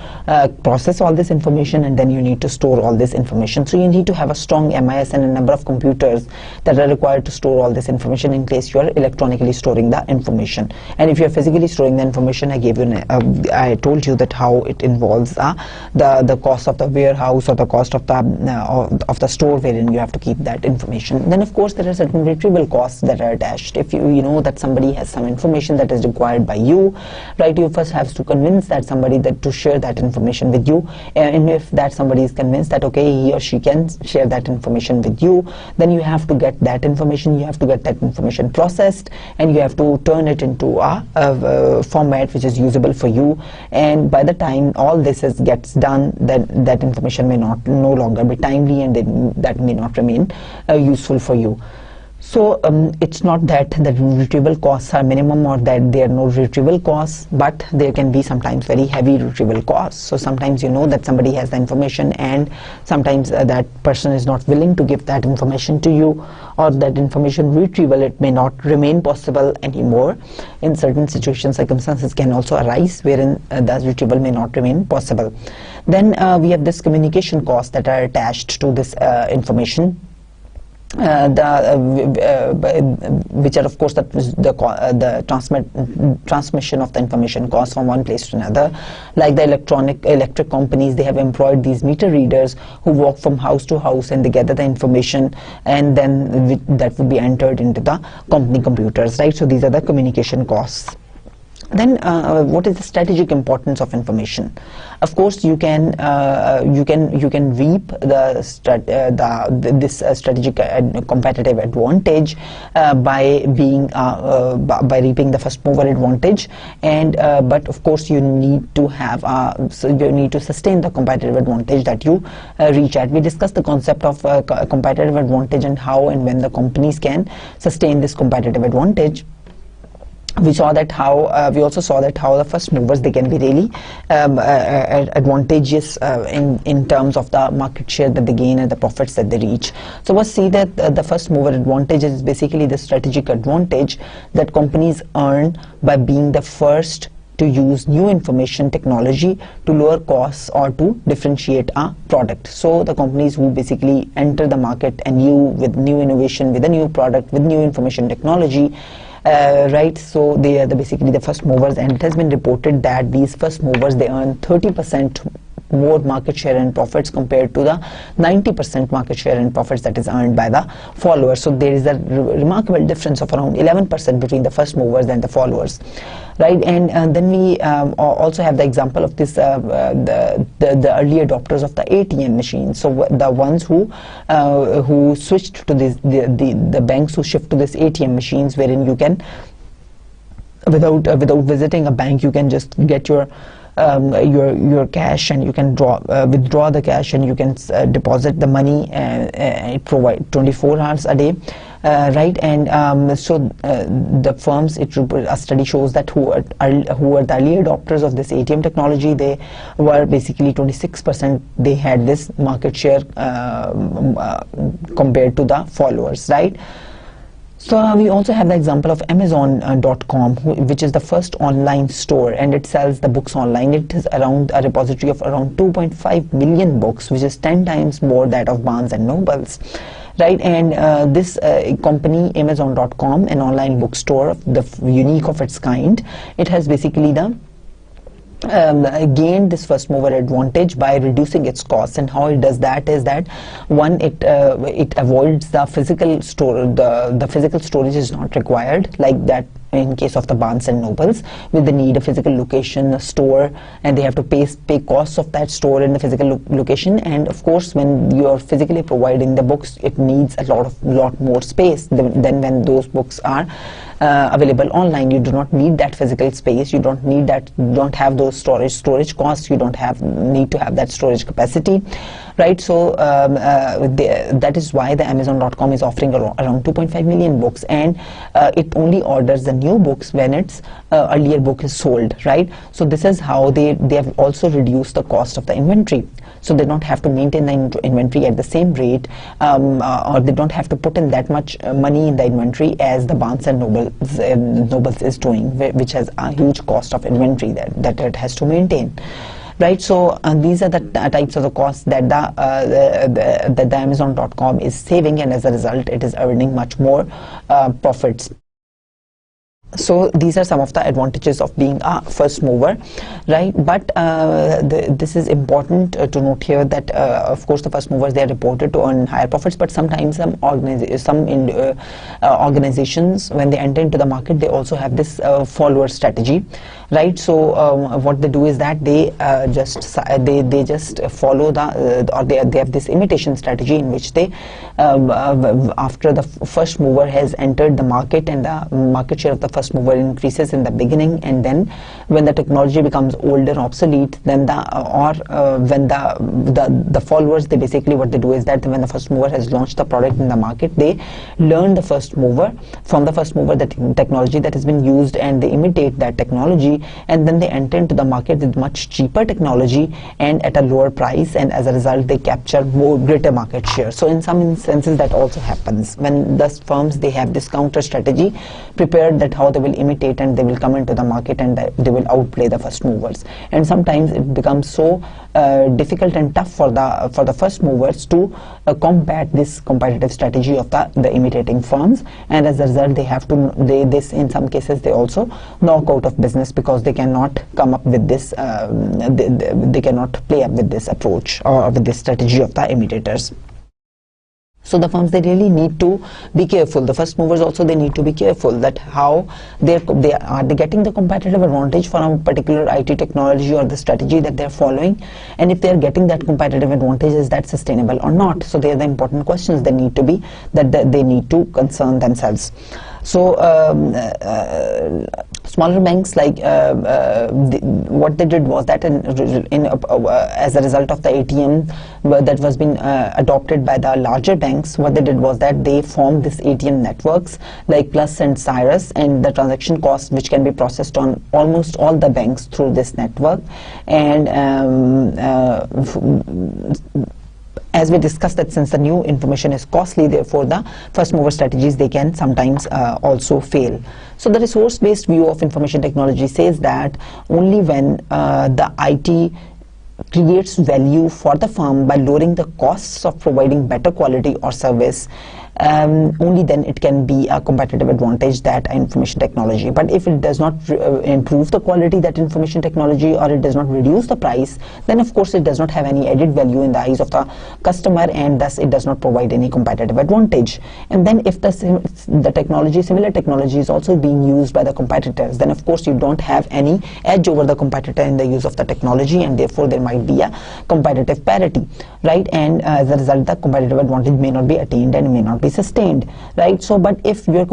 process all this information, and then you need to store all this information. So you need to have a strong MIS and a number of computers that are required to store all this information, in case you are electronically storing the information. And if you are physically storing the information, I told you that how it involves the cost of the warehouse, or the cost of the store wherein you have to keep that information. Then of course there are certain retrieval costs that are attached. If you know that somebody has some information that is required by you, right, you first have to convince that somebody to share that information with you, and if that somebody is convinced that okay, he or she can share that information with you, then you have to get that information, processed, and you have to turn it into a format which is usable for you. And by the time all this gets done, then that information may no longer be timely, and that may not remain useful for you. So it's not that the retrieval costs are minimum or that there are no retrieval costs, but there can be sometimes very heavy retrieval costs. So sometimes you know that somebody has the information, and sometimes that person is not willing to give that information to you, or that information retrieval, it may not remain possible anymore. In certain situations, circumstances can also arise wherein the retrieval may not remain possible. Then we have this communication costs that are attached to this information. Which are of course the transmission of the information costs from one place to another. Like the electric companies, they have employed these meter readers who walk from house to house and they gather the information, and then that would be entered into the company computers, right? So these are the communication costs. Then what is the strategic importance of information? Of course, you can reap this strategic competitive advantage by reaping the first mover advantage, and but of course you need to have you need to sustain the competitive advantage that you reach at. We discussed the concept of competitive advantage and how and when the companies can sustain this competitive advantage. We also saw that how the first movers, they can be really advantageous in terms of the market share that they gain and the profits that they reach. So let's see that the first mover advantage is basically the strategic advantage that companies earn by being the first to use new information technology to lower costs or to differentiate a product. So the companies who basically enter the market and with new innovation, with a new product, with new information technology, right, so they are basically the first movers, and it has been reported that these first movers, they earn 30% more market share and profits compared to the 90% market share and profits that is earned by the followers. So there is a remarkable difference of around 11% between the first movers and the followers, right? And then we also have the example of this the early adopters of the ATM machines. So the ones who switched to this, the banks who shift to this ATM machines, wherein you can without visiting a bank, you can just get your cash, and you can withdraw the cash, and you can deposit the money. It provides 24 hours a day, right? And so the firms, a study shows that who were the early adopters of this ATM technology, they were basically 26%. They had this market share compared to the followers, right? So we also have the example of Amazon.com, which is the first online store, and it sells the books online. It is around a repository of around 2.5 million books, which is 10 times more that of Barnes and Nobles, right? And this company, Amazon.com, an online bookstore, unique of its kind, it has basically gained this first mover advantage by reducing its costs. And how it does that is that, one, it avoids the physical store. The physical storage is not required, like that in case of the Barnes and Nobles, with the need a physical location, a store, and they have to pay costs of that store in the physical location. And of course, when you are physically providing the books, it needs a lot more space than when those books are available online. You do not need that physical space. You don't need that. You don't have those storage costs. You don't need to have that storage capacity, right? So that is why the Amazon.com is offering around 2.5 million books, and it only orders the new books when its earlier book is sold, right? So this is how they have also reduced the cost of the inventory. So they don't have to maintain the inventory at the same rate, or they don't have to put in that much money in the inventory as the Barnes and Nobles is doing, which has a huge cost of inventory that it has to maintain. Right, so these are the types of the costs that the Amazon.com is saving, and as a result, it is earning much more profits. So these are some of the advantages of being a first mover, right? But this is important to note here that of course the first movers, they are reported to earn higher profits, but sometimes some organizations, when they enter into the market, they also have this follower strategy, right? So what they do is that they just follow the or they have this imitation strategy in which they after the first mover has entered the market and the market share of the first mover increases in the beginning, and then when the technology becomes old and obsolete, then when the followers, they basically what they do is that when the first mover has launched the product in the market, they learn the first mover from the first mover, the technology that has been used, and they imitate that technology, and then they enter into the market with much cheaper technology and at a lower price, and as a result they capture greater market share. So in some instances that also happens when the firms, they have this counter strategy prepared, that how they will imitate and they will come into the market and they will outplay the first movers. And sometimes it becomes so difficult and tough for the first movers to combat this competitive strategy of the imitating firms, and as a result they have to in some cases they also knock out of business because they cannot come up with this they cannot play up with this approach or with this strategy of the imitators. So the firms, they really need to be careful. The first movers also, they need to be careful that how they are getting the competitive advantage for a particular IT technology or the strategy that they're following, and if they're getting that competitive advantage, is that sustainable or not? So they are the important questions they need to be, that they need to concern themselves. So smaller banks, like what they did was that as a result of the ATM that was being adopted by the larger banks, what they did was that they formed this ATM networks like Plus and Cyrus, and the transaction cost which can be processed on almost all the banks through this network. And as we discussed, that since the new information is costly, therefore the first mover strategies, they can sometimes also fail. So the resource-based view of information technology says that only when the IT creates value for the firm by lowering the costs of providing better quality or service, only then it can be a competitive advantage, that information technology. But if it does not improve the quality, that information technology, or it does not reduce the price, then of course it does not have any added value in the eyes of the customer, and thus it does not provide any competitive advantage. And then if the similar technology is also being used by the competitors, then of course you don't have any edge over the competitor in the use of the technology, and therefore there might be a competitive parity, right? And as a result, the competitive advantage may not be attained and may not be sustained, right? So but if your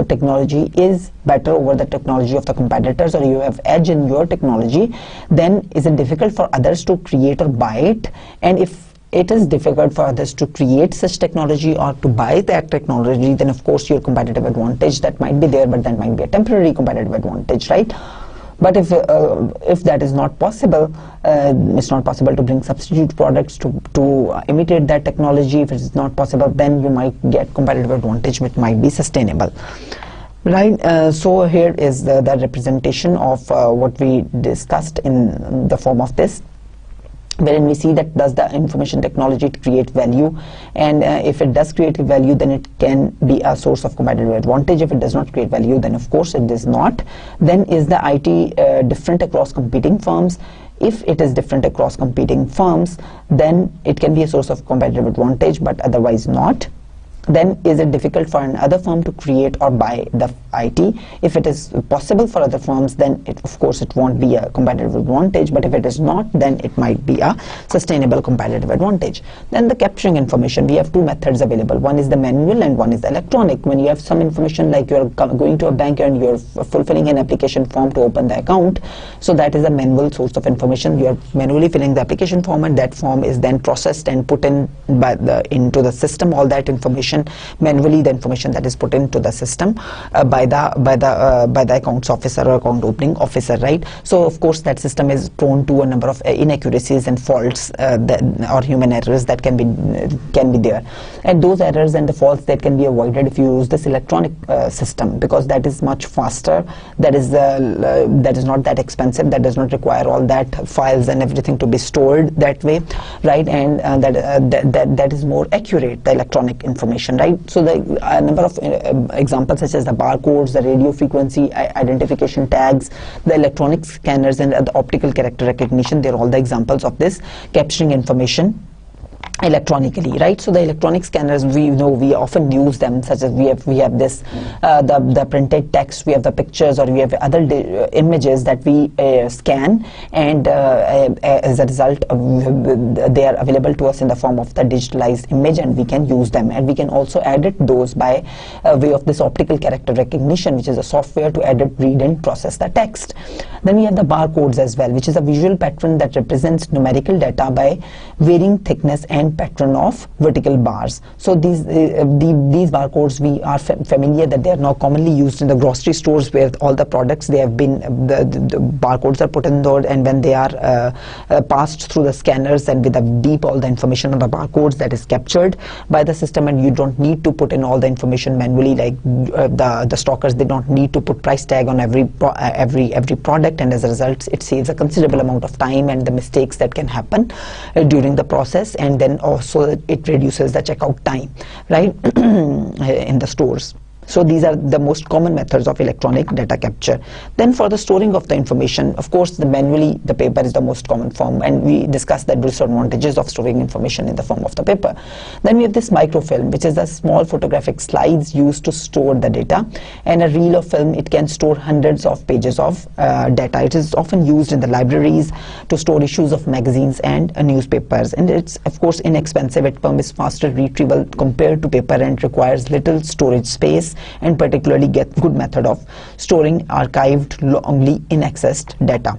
technology is better over the technology of the competitors, or you have edge in your technology, then is it difficult for others to create or buy it? And if it is difficult for others to create such technology or to buy that technology, then of course your competitive advantage that might be there, but that might be a temporary competitive advantage, right? But if that is not possible, it's not possible to bring substitute products to imitate that technology. If it's not possible, then you might get competitive advantage which might be sustainable, right? So here is the representation of what we discussed in the form of this, wherein we see that does the information technology create value, and if it does create value, then it can be a source of competitive advantage. If it does not create value, then of course it is not. Then is the IT different across competing firms? If it is different across competing firms, then it can be a source of competitive advantage, but otherwise not. Then is it difficult for another firm to create or buy the IT? If it is possible for other firms, then of course it won't be a competitive advantage, but if it is not, then it might be a sustainable competitive advantage. Then the capturing information, we have two methods available. One is the manual and one is the electronic. When you have some information, like you're going to a bank and you're fulfilling an application form to open the account, so that is a manual source of information. You are manually filling the application form, and that form is then processed and put in into the system. All that information manually, the information that is put into the system by the accounts officer or account opening officer, right? So of course that system is prone to a number of inaccuracies and faults or human errors that can be there, and those errors and the faults that can be avoided if you use this electronic system, because that is much faster, that is not that expensive, that does not require all that files and everything to be stored that way, right? And that is more accurate, the electronic information, right? So the number of examples such as the barcodes, the radio frequency identification tags, the electronic scanners, and the optical character recognition, they're all the examples of this capturing information electronically, right? So the electronic scanners, we know we often use them, such as we have this the printed text, we have the pictures, or we have other images that we scan, and as a result they are available to us in the form of the digitalized image, and we can use them, and we can also edit those by way of this optical character recognition, which is a software to edit, read and process the text. Then we have the barcodes as well, which is a visual pattern that represents numerical data by varying thickness and pattern of vertical bars. So these barcodes, we are familiar that they are now commonly used in the grocery stores, where all the products, they have been the barcodes are put in there, and when they are passed through the scanners, and with a beep, all the information on the barcodes that is captured by the system, and you don't need to put in all the information manually, like the stockers, they don't need to put price tag on every product, and as a result it saves a considerable amount of time and the mistakes that can happen during the process, and then also it reduces the checkout time, right, in the stores. So these are the most common methods of electronic data capture. Then for the storing of the information, of course, manually the paper is the most common form, and we discussed the disadvantages of storing information in the form of the paper. Then we have this microfilm, which is a small photographic slides used to store the data, and a reel of film, it can store hundreds of pages of data. It is often used in the libraries to store issues of magazines and newspapers, and it's of course inexpensive. It permits faster retrieval compared to paper, and requires little storage space, and particularly good method of storing archived longly inaccessed data.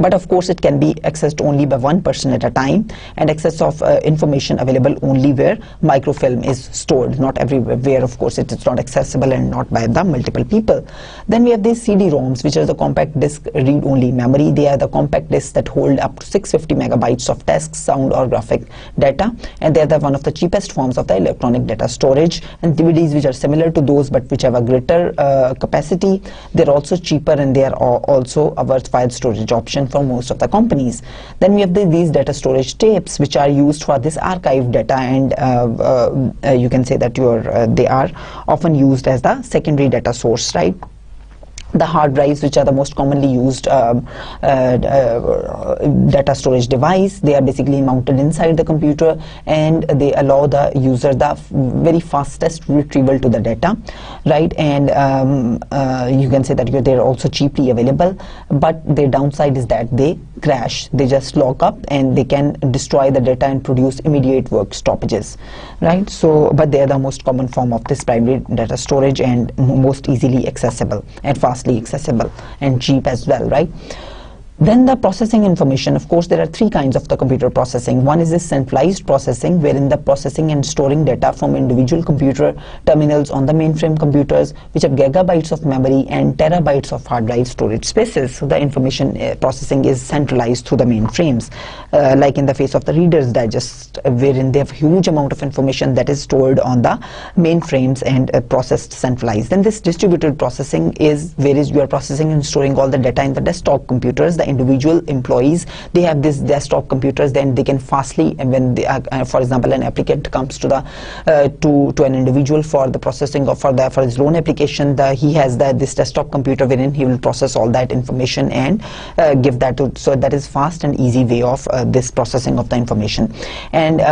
But of course it can be accessed only by one person at a time, and access of information available only where microfilm is stored, not everywhere. Of course it is not accessible and not by the multiple people. Then we have these CD-ROMs, which are the compact disc read-only memory. They are the compact discs that hold up to 650 megabytes of text, sound or graphic data, and they are one of the cheapest forms of the electronic data storage. And DVDs, which are similar to those but which have a greater capacity, they're also cheaper, and they are also a worthwhile storage option for most of the companies. Then we have these data storage tapes, which are used for this archive data, and you can say that they are often used as the secondary data source, right? The hard drives, which are the most commonly used data storage device, they are basically mounted inside the computer, and they allow the user the very fastest retrieval to the data, right? And you can say that they're also cheaply available, but their downside is that they crash. They just lock up, and they can destroy the data and produce immediate work stoppages, right? So, but they are the most common form of this primary data storage, and most easily accessible and fastly accessible and cheap as well, right? Then the processing information, of course, there are three kinds of the computer processing. One is this centralized processing, wherein the processing and storing data from individual computer terminals on the mainframe computers, which have gigabytes of memory and terabytes of hard drive storage spaces. So the information processing is centralized through the mainframes, like in the face of the Reader's Digest, wherein they have huge amount of information that is stored on the mainframes and processed centralized. Then this distributed processing is where you are processing and storing all the data in the desktop computers. The individual employees, they have this desktop computers, then they can fastly, and when they are, for example, an applicant comes to the to an individual for the processing of for his loan application, he has this desktop computer wherein he will process all that information and give that to, so that is fast and easy way of this processing of the information. And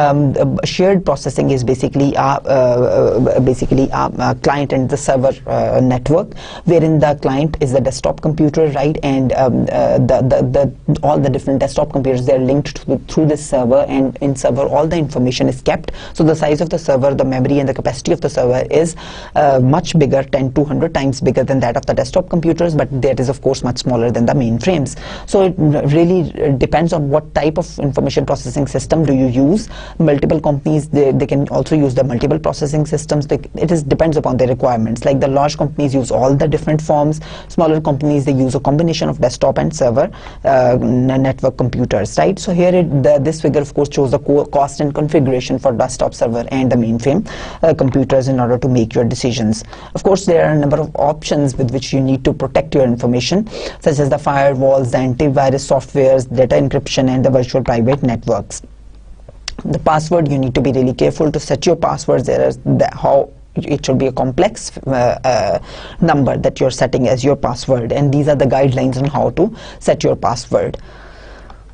shared processing is basically a client and the server network, wherein the client is the desktop computer, right, and all the different desktop computers, they are linked through this server, and in server all the information is kept. So the size of the server, the memory and the capacity of the server is much bigger, 10 to 100 times bigger than that of the desktop computers, but that is of course much smaller than the mainframes. So it really depends on what type of information processing system do you use. Multiple companies, they can also use the multiple processing systems. It depends upon their requirements. Like the large companies use all the different forms, smaller companies, they use a combination of desktop and server network computers, right? So here this figure of course shows the cost and configuration for desktop server and the mainframe computers in order to make your decisions. Of course there are a number of options with which you need to protect your information, such as the firewalls, the antivirus softwares, data encryption and the virtual private networks. The password, you need to be really careful to set your passwords. There is how it should be a complex number that you're setting as your password, and these are the guidelines on how to set your password.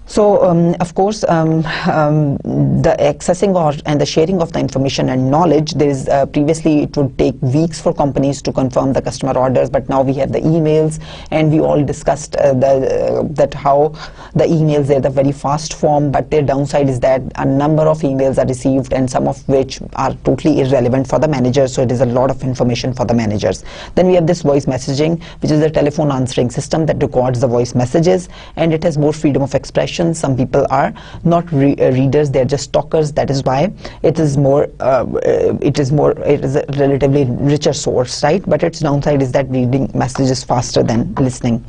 So, of course, the accessing and the sharing of the information and knowledge, there is previously it would take weeks for companies to confirm the customer orders, but now we have the emails, and we all discussed that how the emails, they're the very fast form, but their downside is that a number of emails are received, and some of which are totally irrelevant for the managers, so it is a lot of information for the managers. Then we have this voice messaging, which is a telephone answering system that records the voice messages, and it has more freedom of expression. Some people are not readers, they're just talkers. That is why it is it is a relatively richer source, right? But its downside is that reading messages faster than listening.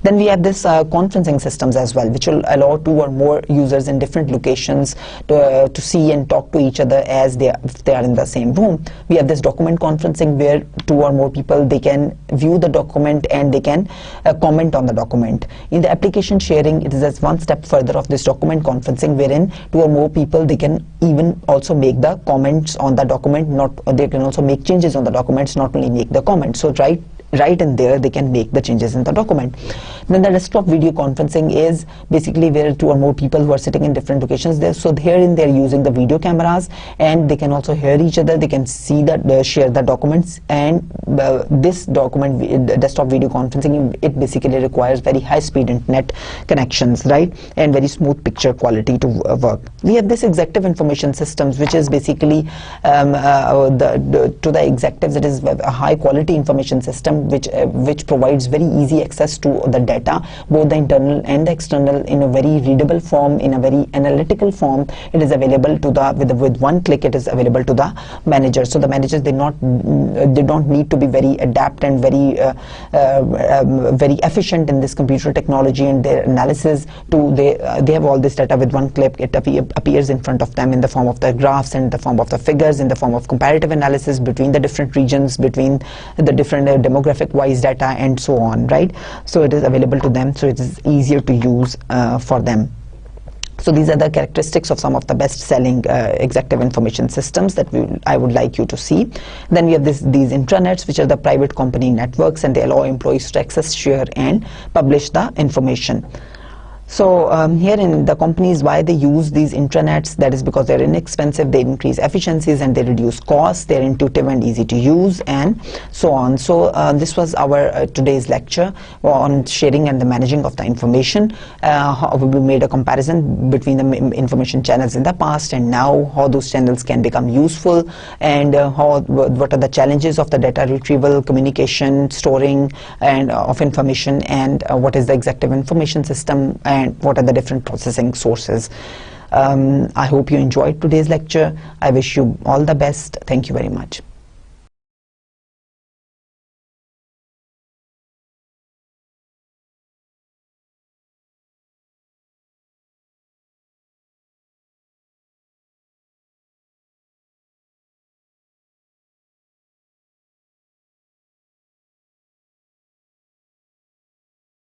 Then we have this conferencing systems as well, which will allow 2 or more users in different locations to see and talk to each other if they are in the same room. We have this document conferencing, where 2 or more people, they can view the document and they can comment on the document. In the application sharing, it is just one step further of this document conferencing, wherein 2 or more people, they can even also make the comments on the document. They can also make changes on the documents, not only make the comments. So right in there, they can make the changes in the document. Then the desktop video conferencing is basically where 2 or more people who are sitting in different locations there. So herein they're using the video cameras, and they can also hear each other. They can see that share the documents, and this desktop video conferencing, it basically requires very high speed internet connections, right, and very smooth picture quality to work. We have this executive information systems, which is basically to the executives, it is a high quality information system which provides very easy access to the data, both the internal and the external, in a very readable form, in a very analytical form. It is available to with one click. It is available to the managers. So the managers, they don't need to be very adept and very efficient in this computer technology and their analysis. They have all this data with one click. It appears in front of them in the form of the graphs, in the form of the figures, in the form of comparative analysis between the different regions, between the different demographic wise data, and so on, right? So it is available to them, so it is easier to use for them. So these are the characteristics of some of the best-selling executive information systems that I would like you to see. Then we have these intranets, which are the private company networks, and they allow employees to access, share, and publish the information. So here in the companies, why they use these intranets, that is because they're inexpensive, they increase efficiencies, and they reduce costs, they're intuitive and easy to use, and so on. So this was our today's lecture on sharing and the managing of the information. We made a comparison between the information channels in the past and now, how those channels can become useful, and what are the challenges of the data retrieval, communication, storing, and of information, and what is the executive information system, and what are the different processing sources. I hope you enjoyed today's lecture. I wish you all the best. Thank you very much.